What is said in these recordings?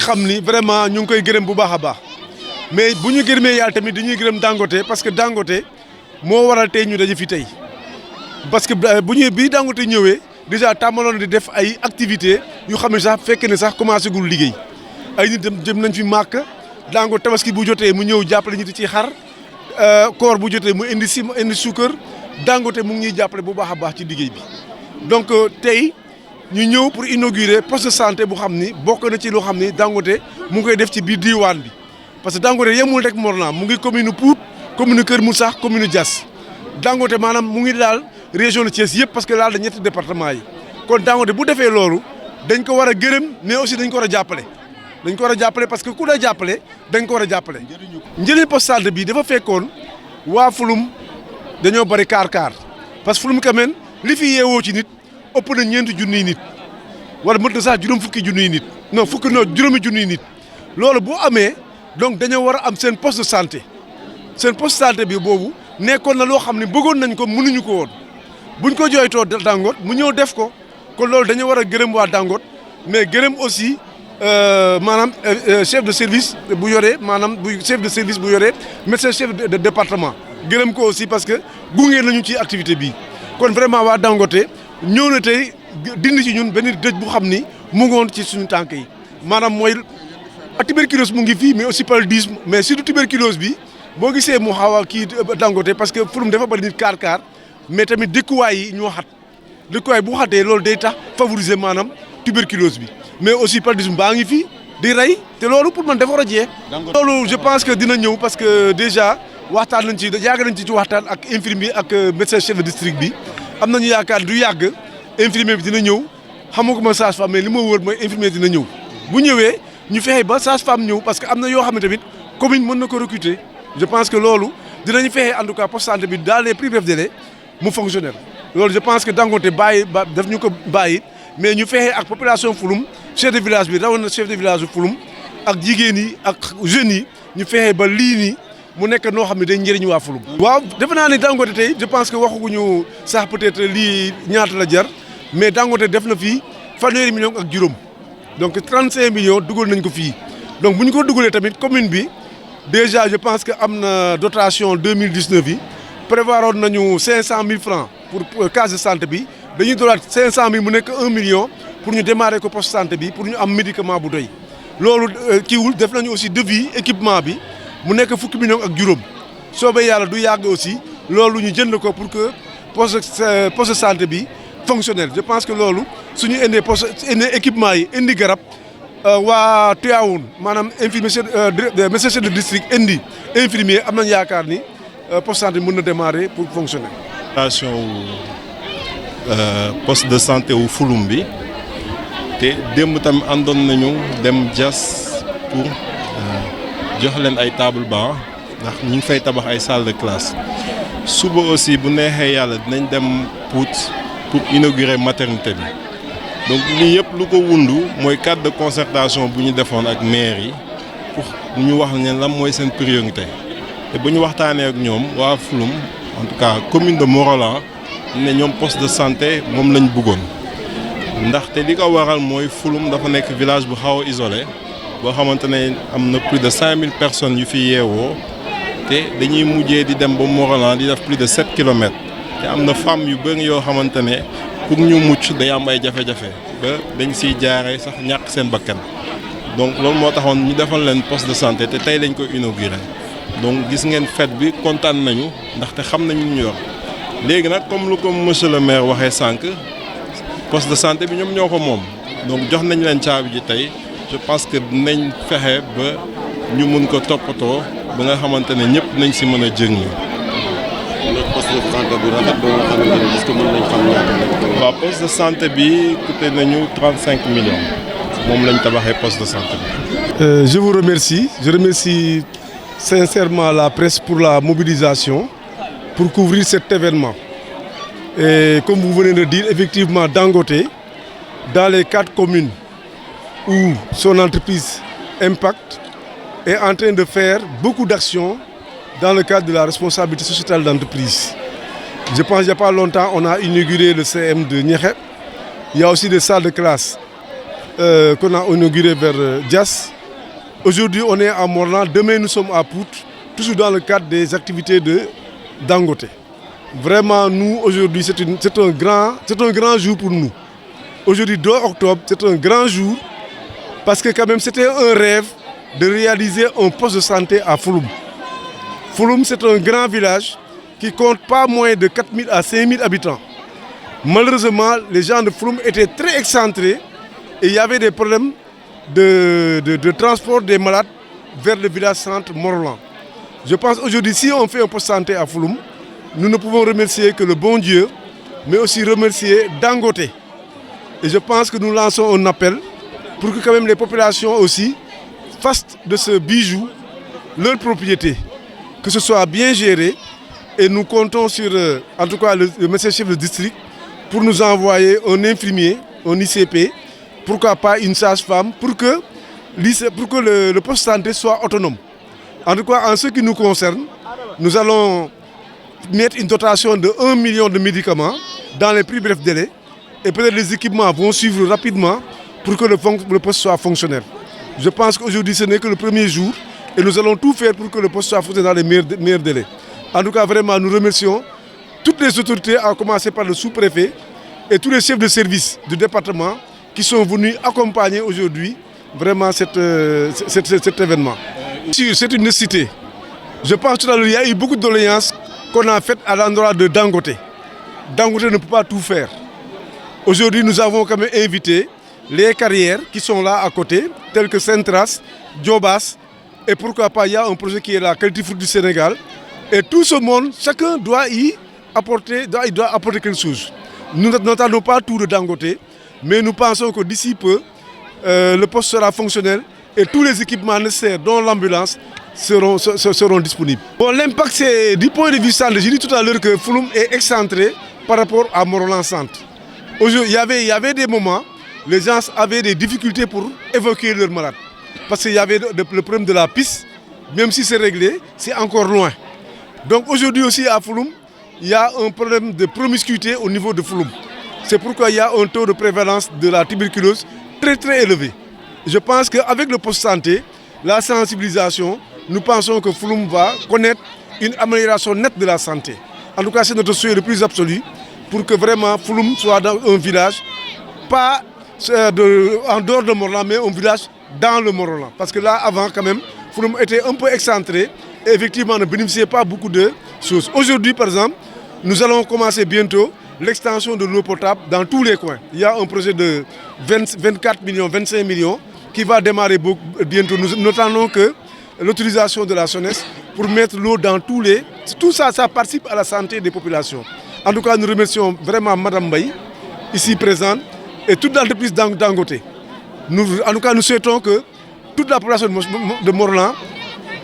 xam ni vraiment ñu ngi koy gërëm bu baax a baax mais bu ñu gërëmee yàlla tamit dañuy gërëm Dangote parce que Dangote moo waral tey ñu daje fi tey parce que bi Dangote ñëwee déjà tàmmaloon di def ay activités yu xam ne sax fekk ne sax commencé gul liggéey ay nit dem nañ fi màkk Dangote tabaski bu jotee mu ñëw jàppale ñu ci xar koor bu jotee mu indi suukar Dangote mu ngi ñuy jàppale bu baax a baax ci liggéey bi donc tey ñu ñëw pour inaugurer poste de santé bu xam ni bokk na ci loo xam ni Dangote mu ngi koy def ci biir diwaan bi parce que Dangote yemul rek Morlan mu ngi commune Pout commune Kër Moussa commune Diass Dangote maanaam mu ngi daal région de Thiès yëpp parce que laal da ñetti département yi kon Dangote bu defee loolu dañ ko war a gërëm mais aussi dañ ko war a jàppale parce que ku lay jàppale dañ ko war a jàppale. njëriñ poste santé bi dafa fekkoon waa Fulum dañoo bari kaar parce que Fulum quand même li fi yeewoo ci nit ëpp na 4 junniy nit wala mët na sax juróom fukki junniy nit juróomi junniy nit loolu bu amee donc dañoo war a am seen poste de santé bi boobu nekkoon na loo xam ne bëggoon nañ ko mënuñu ko woon buñ ko jooytoo Dangote mu ñëw def ko kon loolu dañoo war a gërëm waa Dangote mais gërëm aussi maanaam chef de service bu yoree médecin chef de département gërëm ko aussi parce que gunge nañu ci activité bi kon vraiment waa Dangote ñëw na tey dindi ci ñun benn dëj bu xam ni mu ngoon ci suñu tànk yi maanaam mooy tuberculose mu ngi fii mais aussi paludisme mais surtout tuberculose bi boo gisee mu xaw a kii Dangote parce que Fulum dafa bari nit kaar mais tamit dëkkuwaay yi ñoo xat dëkkuwaay bu xatee loolu day tax favoriser maanaam tuberculose bi mais aussi paludisme baa ngi fii di rey te loolu pour man dafa war a jeex. loolu je pense que dina ñëw parce que déjà waxtaan nañ ci yàgg nañ ci waxtaan ak infirmier ak médecin chef de district bi am nañu yaakaar du yàgg infirmier bi dina ñëw xamaguma sage-femme mais li ma wër mooy infirmier dina ñëw bu ñëwee ñu fexe ba sage-femme ñëw parce que am na yoo xam ne tamit commune mën na ko recruter je pense que loolu dinañu fexe en tout cas poste santé bi dans les plus brefs délais mu fonctionnel loolu je pense que Dangote daf ñu ko bàyyi mais ñu fexe ak population Fulum chef de village bi rawatina chef de village bu Fulum ak jigéen yi ak jeunes yi ñu fexe ba lii nii mu nekk noo xam ne day njëriñ waa Fulum. waaw defe naa ne Dangote tey je pense que waxuñu sax peut-être lii ñaata la jar mais Dangote def na fii 1 million ak juróom donc 35 millions dugal nañ ko fii donc bu ñu ko dugalee tamit commune bi déjà je pense que am na dotation 2019 yi prévoir woon nañu 500 000 francs pour case de santé bi dañuy doolaat 500 000 mu nekk 1 million pour ñu démarrer ko poste santé bi pour ñu am médicament bu doy loolu kiiwul def nañu aussi devis équipement bi. mu nekk 10 millions ak juróom soobee yàlla du yàgg aussi loolu ñu jënd ko pour que poste santé bi fonctionnel je pense que loolu suñu indee équipement yi indi garab waa Tivaouane maanaam infirmier médecin chef de district indi infirmier am nañu yaakaar ni poste santé mën na démarrer pour fonctionner. station poste de santé wu Fulum bi te démb tamit àndoon nañu dem Diass pour. jox leen ay table banc ndax ñu ngi fay tabax ay salle de classe suba aussi bu neexee yàlla dinañ dem Pout pour inaugurer maternité bi donc lii yëpp lu ko wundu mooy cadre de concertation bu ñu defoon ak maire yi pour ñu wax ne lan mooy seen priorité te bu ñu waxtaanee ak ñoom waa Fulum en tout cas commune de Morolan ne ñoom poste de santé moom lañ bëggoon ndaxte li ko waral mooy Fulum dafa nekk village bu xaw a isolé. boo xamante ne am na plus de 5000 personnes yu fi yeewoo te dañuy mujjee di dem ba Morolan di def plus de 7 kilomètres te am na femmes yu bëri yoo xamante ne pour ñu mucc day am ay jafe-jafe ba dañ siy jaaree sax ñàkk seen bakkan donc loolu moo taxoon ñu defal leen poste de santé te tey lañ ko inauguré donc gis ngeen fête bi kontaan nañu ndaxte xam nañu ñu yor léegi nag comme lu ko monsieur le maire waxee sànq poste de santé bi ñoom ñoo ko moom donc jox nañ leen caabi ji tey. je pense que dinañ fexe ba ñu mun ko toppatoo ba nga xamante ne ñëpp nañ si mën a jëriñu. poste de santé bu rafet ba nga xamante ne est-ce que mën nañ xam ñaata. waaw poste de santé bi coûté nañu 35 millions moom lañ tabaxee poste de santé bi. Je vous remercie. Je remercie sincèrement la presse pour la mobilisation pour couvrir cet événement. Et comme vous venez de dire, effectivement, Dangote, dans les 4 communes où son entreprise Impact est en train de faire beaucoup d'actions dans le cadre de la responsabilité sociétale d'entreprise. Je pense qu'il n'y a pas longtemps, on a inauguré le CM de Niékhé. Il y a aussi des salles de classe qu'on a inaugurées vers Diass. Aujourd'hui, on est à Morlan, demain nous sommes à Pout, toujours dans le cadre des activités de Dangote. Vraiment, nous, aujourd'hui, c'est un grand jour pour nous. Aujourd'hui, 2 octobre, c'est un grand jour parce que quand même, c'était un rêve de réaliser un poste de santé à Fouloum. Fouloum, c'est un grand village qui compte pas moins de 4 000 à 5 000 habitants. Malheureusement, les gens de Fouloum étaient très excentrés et il y avait des problèmes de transport des malades vers le village centre Morlan. Je pense aujourd'hui, si on fait un poste de santé à Fouloum, nous ne pouvons remercier que le bon Dieu, mais aussi remercier Dangote. Et je pense que nous lançons un appel pour que quand même les populations aussi fassent de ce bijou leur propriété, que ce soit bien géré. Et nous comptons sur, en tout cas, le médecin-chef de district pour nous envoyer un infirmier, un ICP, pourquoi pas une sage-femme, pour que le poste de santé soit autonome. En tout cas, en ce qui nous concerne, nous allons mettre une dotation de 1 million de médicaments dans les plus brefs délais. Et peut-être les équipements vont suivre rapidement pour que le poste soit fonctionnel. Je pense qu'aujourd'hui, ce n'est que le premier jour et nous allons tout faire pour que le poste soit fonctionnel dans les meilleurs délais. En tout cas, vraiment, nous remercions toutes les autorités, à commencer par le sous-préfet et tous les chefs de service du département qui sont venus accompagner aujourd'hui vraiment cet événement. C'est une nécessité. Je pense tout à l'heure, il y a eu beaucoup de doléances qu'on a faites à l'endroit de Dangote. Dangote ne peut pas tout faire. Aujourd'hui, nous avons quand même invité les carrières qui sont là à côté, telles que Centras, Djobas, et pourquoi pas, il y a un projet qui est la Qualité Fruit du Sénégal. Et tout ce monde, chacun doit y apporter quelque chose. Nous n'attendons pas tout de Dangote, mais nous pensons que d'ici peu, le poste sera fonctionnel et tous les équipements nécessaires, dont l'ambulance, seront disponibles. Bon, l'impact, c'est du point de vue centre. J'ai dit tout à l'heure que Fouloum est excentré par rapport à Morlan Centre. Il y avait des moments, les gens avaient des difficultés pour évacuer leurs malades. Parce qu'il y avait le problème de la piste, même si c'est réglé, c'est encore loin. Donc aujourd'hui aussi à Fouloum, il y a un problème de promiscuité au niveau de Fouloum. C'est pourquoi il y a un taux de prévalence de la tuberculose très très élevé. Je pense qu'avec le poste santé, la sensibilisation, nous pensons que Fouloum va connaître une amélioration nette de la santé. En tout cas, c'est notre souhait le plus absolu pour que vraiment Fouloum soit dans un village, pas en dehors de Morlan, mais un village dans le Morlan. Parce que là, avant, quand même, Fouloum était un peu excentré et effectivement ne bénéficiait pas beaucoup de choses. Aujourd'hui, par exemple, nous allons commencer bientôt l'extension de l'eau potable dans tous les coins. Il y a un projet de 24 millions, 25 millions qui va démarrer bientôt. Nous attendons que l'autorisation de la SONES pour mettre l'eau dans tous les... Tout ça, ça participe à la santé des populations. En tout cas, nous remercions vraiment Mme Mbaye, ici présente, et toute l'entreprise Dangote. En tout cas, nous souhaitons que toute la population de Morlan,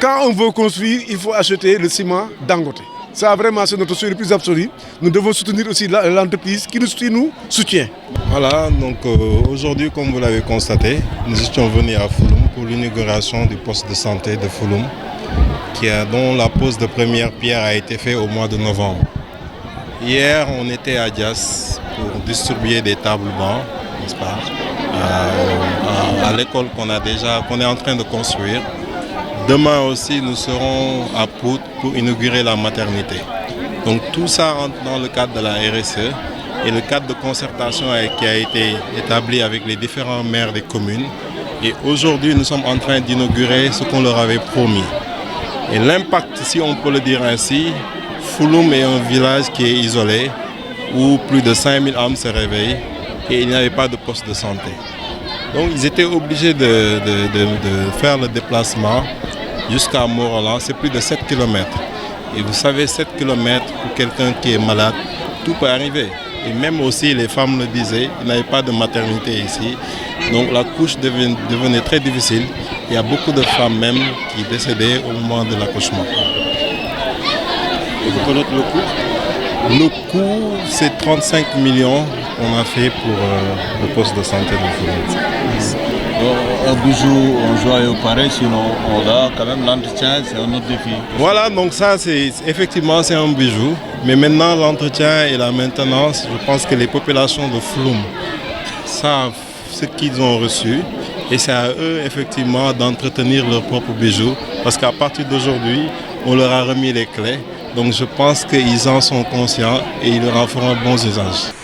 quand on veut construire, il faut acheter le ciment Dangote. Ça, vraiment, c'est notre souhait le plus absolu. Nous devons soutenir aussi l'entreprise qui nous soutient. Voilà, donc aujourd'hui, comme vous l'avez constaté, nous étions venus à Fouloum pour l'inauguration du poste de santé de Fouloum, dont la pose de première pierre a été faite au mois de novembre. Hier, on était à Dias pour distribuer des tables-bancs, n'est-ce pas, à l'école qu'on est en train de construire. Demain aussi, nous serons à Pout pour inaugurer la maternité. Donc tout ça rentre dans le cadre de la RSE et le cadre de concertation qui a été établi avec les différents maires des communes. Et aujourd'hui, nous sommes en train d'inaugurer ce qu'on leur avait promis. Et l'impact, si on peut le dire ainsi, Fouloum est un village qui est isolé, où plus de 5000 âmes se réveillent et il n'y avait pas de poste de santé. Donc ils étaient obligés de faire le déplacement jusqu'à Morlan, c'est plus de 7 km. Et vous savez, 7 km pour quelqu'un qui est malade, tout peut arriver. Et même aussi, les femmes le disaient, il n'y avait pas de maternité ici. Donc la couche devenait très difficile. Il y a beaucoup de femmes même qui décédaient au moment de l'accouchement. Et vous connaissez le coût? Le coût, c'est 35 millions qu'on a fait pour le poste de santé de Fouloum. Un bijou, un joyau pareil, sinon on a quand même l'entretien, c'est un autre défi. Voilà, donc ça, effectivement, c'est un bijou. Mais maintenant, l'entretien et la maintenance, je pense que les populations de Fouloum savent ce qu'ils ont reçu. Et c'est à eux effectivement d'entretenir leurs propres bijoux parce qu'à partir d'aujourd'hui, on leur a remis les clés. Donc je pense qu'ils en sont conscients et ils leur en feront bon usage.